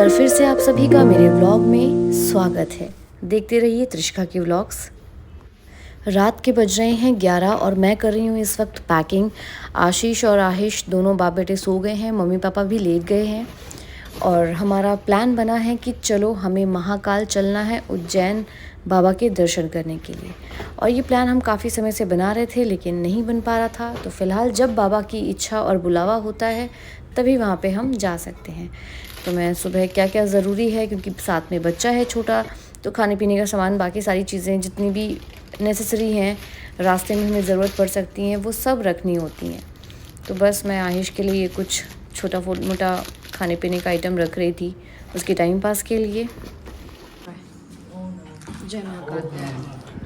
बार फिर से आप सभी का मेरे व्लॉग में स्वागत है। देखते रहिए त्रिशका के व्लॉग्स। रात के बज रहे हैं 11 और मैं कर रही हूँ इस वक्त पैकिंग। आशीष और आहिश दोनों बाप बेटे सो गए हैं, मम्मी पापा भी लेट गए हैं और हमारा प्लान बना है कि चलो हमें महाकाल चलना है, उज्जैन बाबा के दर्शन करने के लिए। और ये प्लान हम काफ़ी समय से बना रहे थे लेकिन नहीं बन पा रहा था। तो फ़िलहाल जब बाबा की इच्छा और बुलावा होता है तभी वहाँ पे हम जा सकते हैं। तो मैं सुबह क्या क्या ज़रूरी है, क्योंकि साथ में बच्चा है छोटा, तो खाने पीने का सामान, बाकी सारी चीज़ें जितनी भी नेसेसरी हैं रास्ते में हमें ज़रूरत पड़ सकती हैं, वो सब रखनी होती हैं। तो बस मैं आहिश के लिए कुछ छोटा मोटा खाने पीने का आइटम रख रही थी उसके टाइम पास के लिए।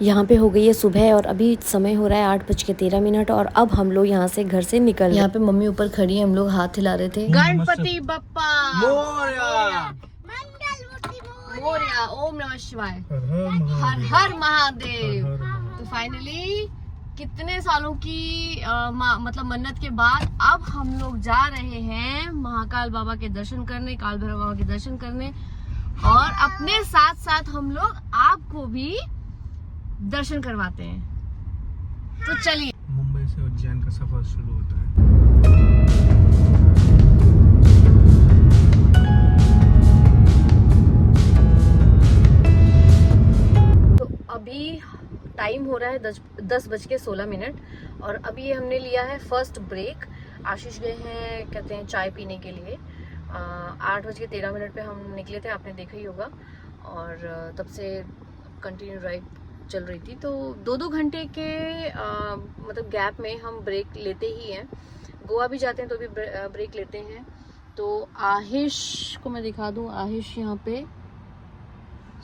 यहाँ पे हो गई है सुबह और अभी समय हो रहा है 8:13 और अब हम लोग यहाँ से घर से निकल। यहाँ पे मम्मी ऊपर खड़ी है, हम लोग हाथ हिला रहे थे। गणपति बप्पा मोरया, मोरया, ओम नमः शिवाय, हर हर महादेव। तो फाइनली कितने सालों की मतलब मन्नत के बाद अब हम लोग जा रहे हैं महाकाल बाबा के दर्शन करने, काल भैरव बाबा के दर्शन करने, और अपने साथ साथ हम लोग आपको भी दर्शन करवाते हैं। तो चलिए। मुंबई से उज्जैन का सफर शुरू होता है। तो अभी टाइम हो रहा है 10:16 और अभी हमने लिया है फर्स्ट ब्रेक। आशीष गए हैं कहते हैं चाय पीने के लिए। 8:13 पे हम निकले थे, आपने देखा ही होगा, और तब से कंटिन्यू ड्राइव चल रही थी। तो 2-2 घंटे के मतलब गैप में हम ब्रेक लेते ही हैं। गोवा भी जाते हैं तो भी ब्रेक लेते हैं। तो आहिश को मैं दिखा दूं, आहिश यहाँ पे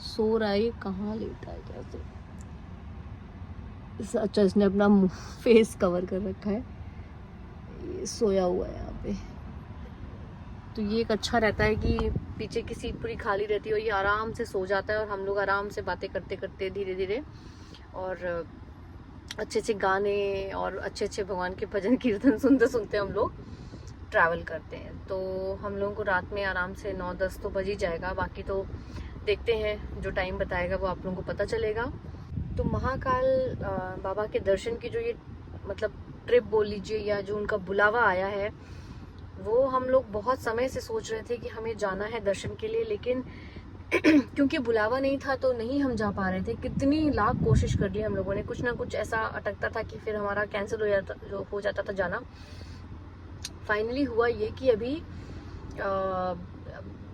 सो रहा है। कहाँ लेटा है, कैसे? अच्छा, इसने अपना फेस कवर कर रखा है, ये सोया हुआ है यहाँ पे। तो ये एक अच्छा रहता है कि पीछे की सीट पूरी खाली रहती है और ये आराम से सो जाता है और हम लोग आराम से बातें करते करते धीरे धीरे और अच्छे अच्छे गाने और अच्छे अच्छे भगवान के भजन कीर्तन सुनते सुनते हम लोग ट्रैवल करते हैं। तो हम लोगों को रात में आराम से 9-10 तो बज ही जाएगा। बाकी तो देखते हैं, जो टाइम बताएगा वो आप लोगों को पता चलेगा। तो महाकाल बाबा के दर्शन की जो ये मतलब ट्रिप बोल लीजिए या जो उनका बुलावा आया है, वो हम लोग बहुत समय से सोच रहे थे कि हमें जाना है दर्शन के लिए, लेकिन क्योंकि बुलावा नहीं था तो नहीं हम जा पा रहे थे। कितनी लाख कोशिश कर ली हम लोगों ने, कुछ ना कुछ ऐसा अटकता था कि फिर हमारा कैंसिल हो जाता था जाना। फाइनली हुआ ये कि अभी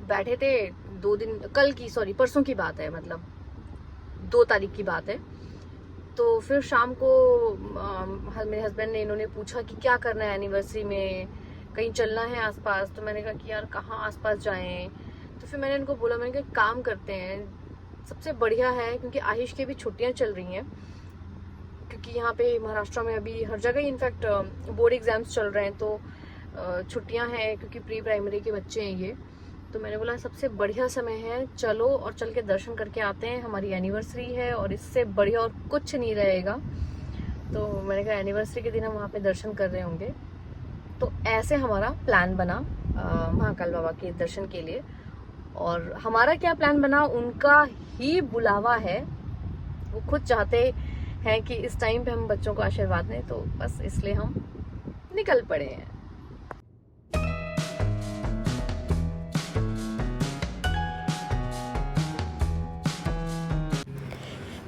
बैठे थे 2 दिन, परसों की बात है, मतलब 2 तारीख की बात है। तो फिर शाम को मेरे हस्बैंड ने, इन्होंने पूछा कि क्या करना है एनिवर्सरी में, कहीं चलना है आसपास। तो मैंने कहा कि यार कहाँ आसपास जाएं। तो फिर मैंने उनको बोला, मैंने कहा काम करते हैं, सबसे बढ़िया है, क्योंकि आहिश की भी छुट्टियां चल रही हैं, क्योंकि यहाँ पे महाराष्ट्र में अभी हर जगह इनफैक्ट बोर्ड एग्जाम्स चल रहे हैं, तो छुट्टियां हैं क्योंकि प्री प्राइमरी के बच्चे हैं ये। तो मैंने बोला सबसे बढ़िया समय है, चलो और चल के दर्शन करके आते हैं, हमारी एनिवर्सरी है और इससे बढ़िया और कुछ नहीं रहेगा। तो मैंने कहा एनिवर्सरी के दिन हम वहाँ पे दर्शन कर रहे होंगे। तो ऐसे हमारा प्लान बना महाकाल बाबा के दर्शन के लिए। और हमारा क्या प्लान बना, उनका ही बुलावा है। वो खुद चाहते हैं कि इस टाइम पे हम बच्चों को आशीर्वाद दें, तो बस इसलिए हम निकल पड़े हैं।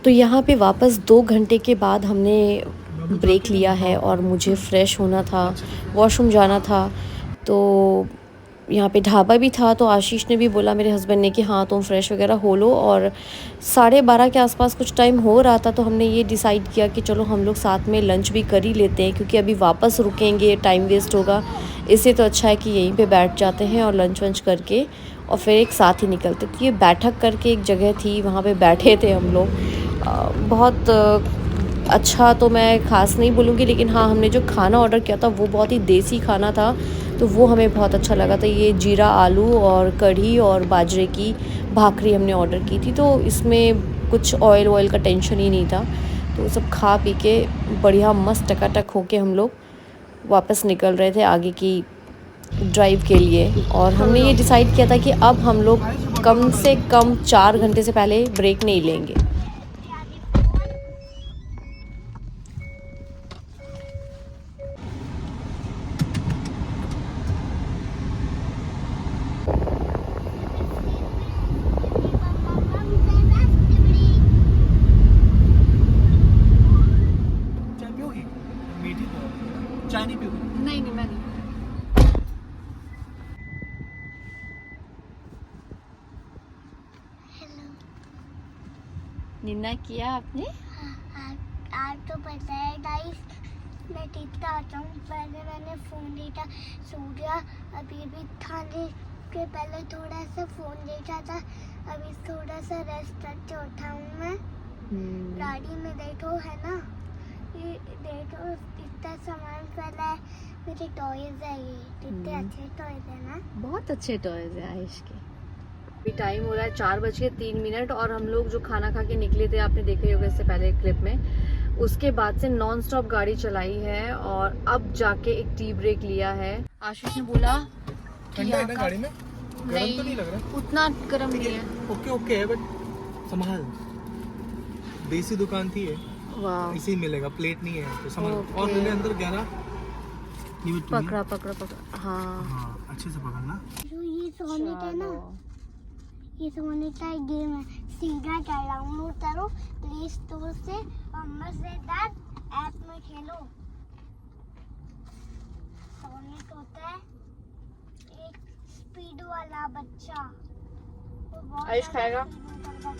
तो यहाँ पे वापस 2 घंटे के बाद हमने ब्रेक लिया है और मुझे फ़्रेश होना था, वॉशरूम जाना था। तो यहाँ पे ढाबा भी था, तो आशीष ने भी बोला मेरे हस्बैंड ने कि हाँ तुम फ्रेश वगैरह हो लो। और 12:30 के आसपास कुछ टाइम हो रहा था, तो हमने ये डिसाइड किया कि चलो हम लोग साथ में लंच भी कर ही लेते हैं, क्योंकि अभी वापस रुकेंगे टाइम वेस्ट होगा। इससे तो अच्छा है कि यहीं पे बैठ जाते हैं और लंच वंच करके और फिर एक साथ ही निकलते। तो ये बैठक करके एक जगह थी, वहाँ पर बैठे थे हम लोग। बहुत अच्छा तो मैं ख़ास नहीं बोलूँगी, लेकिन हाँ हमने जो खाना ऑर्डर किया था वो बहुत ही देसी खाना था, तो वो हमें बहुत अच्छा लगा था। ये जीरा आलू और कढ़ी और बाजरे की भाकरी हमने ऑर्डर की थी, तो इसमें कुछ ऑयल का टेंशन ही नहीं था। तो सब खा पी के बढ़िया मस्त टकाटक होके हम लोग वापस निकल रहे थे आगे की ड्राइव के लिए, और हमने ये डिसाइड किया था कि अब हम लोग कम से कम 4 घंटे से पहले ब्रेक नहीं लेंगे। चाय पियोगी? मीठी तो चाय नहीं पियोगी? नहीं मैं नहीं। निन्ना किया आपने? आज तो पता है गाइस, मैं टीपता आता हूँ। पहले मैंने फ़ोन देखा, सो गया। अभी भी खाने के पहले थोड़ा सा फ़ोन देखा था। अभी थोड़ा सा रेस्ट करके उठा हूँ मैं। गाड़ी में देखो है ना, ये देखो इतना सामान फैला है। मेरे टॉयज है, ये कितने अच्छे टॉयज है ना। बहुत अच्छे टॉयज है आयुष के। अभी टाइम हो रहा है 4:03 और हम लोग जो खाना खा के निकले थे, आपने देखा ही होगा इससे पहले क्लिप में, उसके बाद से नॉन स्टॉप गाड़ी चलाई है और अब जाके एक टी ब्रेक लिया है। आशीष ने बोला ठंडा है ना गाड़ी में? गरम तो नहीं लग रहा? उतना गर्म नहीं है। ओके है, बट संभाल, देसी दुकान थी है, वाह, इसी मिलेगा, प्लेट नहीं है तो संभाल। ओके। और मेरे अंदर 11 पकड़ा। हाँ हाँ, अच्छे से पकड़ना। जो ये सोनिक है ना, ये सोनिक का गेम है। सीधा डाउनलोड करो प्ले स्टोर से और मजेदार ऐप में खेलो। सोनिक होता है एक स्पीड वाला बच्चा। वो बहुत आयुष खाएगा? ज़्यादा स्पीड करता है।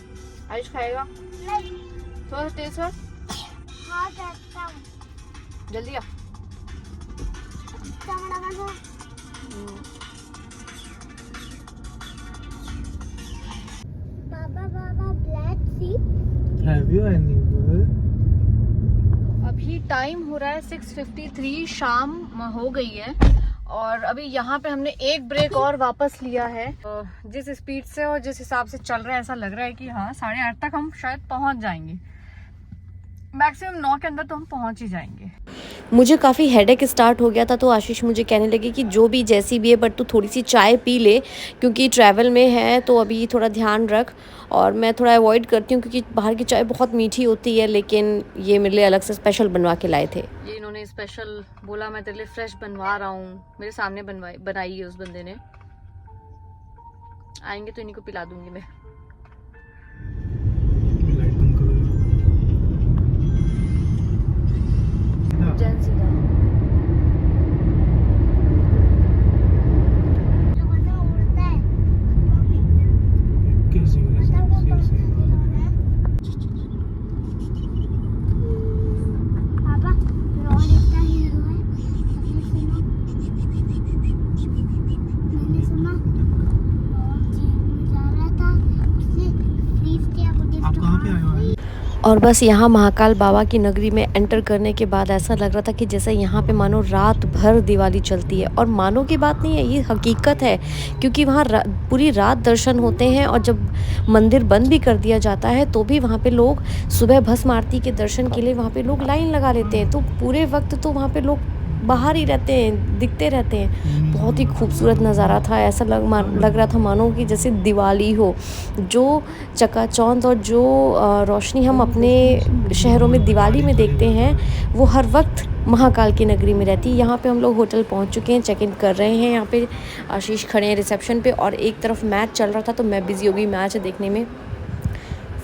आयुष खाएगा? नहीं, थोड़ा टेस्ट कर, हाँ करता हूँ। जल्दी आ। चमड़ा बना। Baa baa black sheep. Have you any? अभी टाइम हो रहा है 6:53, शाम हो गई है और अभी यहाँ पे हमने एक ब्रेक और वापस लिया है। जिस स्पीड से और जिस हिसाब से चल रहा है, ऐसा लग रहा है कि हाँ 8:30 तक हम शायद पहुँच जाएंगे। मैक्सिमम 9 के अंदर तो हम पहुँच ही जाएंगे। मुझे काफ़ी हेडेक स्टार्ट हो गया था, तो आशीष मुझे कहने लगे कि जो भी जैसी भी है बट तू थोड़ी सी चाय पी ले, क्योंकि ट्रैवल में है तो अभी थोड़ा ध्यान रख। और मैं थोड़ा अवॉइड करती हूँ क्योंकि बाहर की चाय बहुत मीठी होती है, लेकिन ये मेरे लिए अलग से स्पेशल बनवा के लाए थे। ये इन्होंने स्पेशल बोला, मैं तेरे लिए फ्रेश बनवा रहा हूँ। मेरे सामने बनाई है उस बंदे ने। आएंगे तो इन्हीं को पिला दूंगी मैं। लाइट बंद करो। जैन सीधा उड़ता है। कैसे पापा रोड इतना हीरो है। मैंने सुना बहुत जेल में जा रहा था, उससे प्लीज क्या बोलते। आप कहाँ पे आए हो? और बस यहाँ महाकाल बाबा की नगरी में एंटर करने के बाद ऐसा लग रहा था कि जैसे यहाँ पे मानो रात भर दिवाली चलती है। और मानो की बात नहीं है, ये हकीकत है, क्योंकि वहाँ पूरी रात दर्शन होते हैं और जब मंदिर बंद भी कर दिया जाता है तो भी वहाँ पे लोग सुबह भस्म आरती के दर्शन के लिए वहाँ पे लोग लाइन लगा लेते हैं। तो पूरे वक्त तो वहाँ पे लोग बाहर ही रहते हैं, दिखते रहते हैं। बहुत ही खूबसूरत नज़ारा था। ऐसा लग रहा था मानो कि जैसे दिवाली हो। जो चकाचौंध और जो रोशनी हम अपने शहरों में दिवाली में देखते हैं, वो हर वक्त महाकाल की नगरी में रहती है। यहाँ पे हम लोग होटल पहुँच चुके हैं, चेक इन कर रहे हैं। यहाँ पे आशीष खड़े हैं रिसेप्शन पे और एक तरफ मैच चल रहा था तो मैं बिज़ी हो गई मैच देखने में।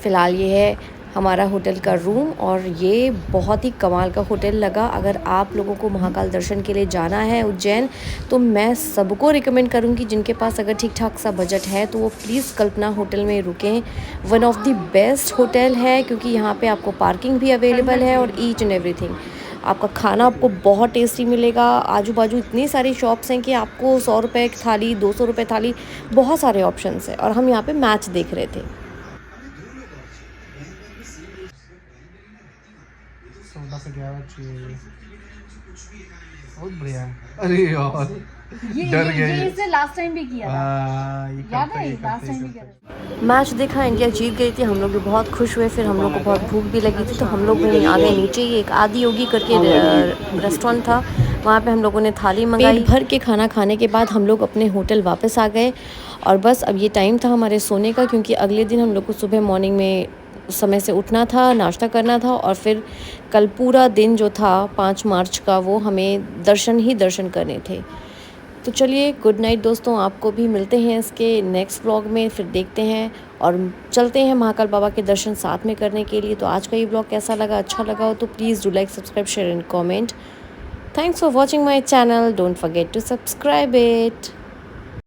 फ़िलहाल ये है हमारा होटल का रूम और ये बहुत ही कमाल का होटल लगा। अगर आप लोगों को महाकाल दर्शन के लिए जाना है उज्जैन, तो मैं सबको रिकमेंड करूँगी, जिनके पास अगर ठीक ठाक सा बजट है तो वो प्लीज़ कल्पना होटल में रुकें। One of the best hotel है, क्योंकि यहाँ पे आपको पार्किंग भी अवेलेबल है और ईच एंड एवरीथिंग। आपका खाना आपको बहुत टेस्टी मिलेगा। आजू बाजू इतनी सारी शॉप्स हैं कि आपको 100 रुपये की थाली, 200 रुपये थाली, बहुत सारे ऑप्शंस हैं। और हम यहाँ पे मैच देख रहे थे। बहुत बढ़िया है। अरे यार डर गए। ये इसने लास्ट टाइम भी किया था, याद है? लास्ट टाइम भी किया था। मैच देखा, इंडिया जीत गई थी। हम लोग भी बहुत खुश हुए। फिर हम लोग को बहुत भूख भी लगी थी तो हम लोग वहीं आ गए नीचे। ये एक आदि योगी करके रेस्टोरेंट था, वहाँ पे हम लोगों ने थाली मंगाई। पेट भर के खाना खाने के बाद हम लोग अपने होटल वापस आ गए और बस अब ये टाइम था हमारे सोने का, क्योंकि अगले दिन हम लोग को सुबह मॉर्निंग में समय से उठना था, नाश्ता करना था और फिर कल पूरा दिन जो था 5 मार्च का वो हमें दर्शन ही दर्शन करने थे। तो चलिए गुड नाइट दोस्तों, आपको भी मिलते हैं इसके नेक्स्ट व्लॉग में, फिर देखते हैं और चलते हैं महाकाल बाबा के दर्शन साथ में करने के लिए। तो आज का ये व्लॉग कैसा लगा, अच्छा लगा हो तो please do like, subscribe, share and comment. Thanks for watching my channel. Don't forget to subscribe it.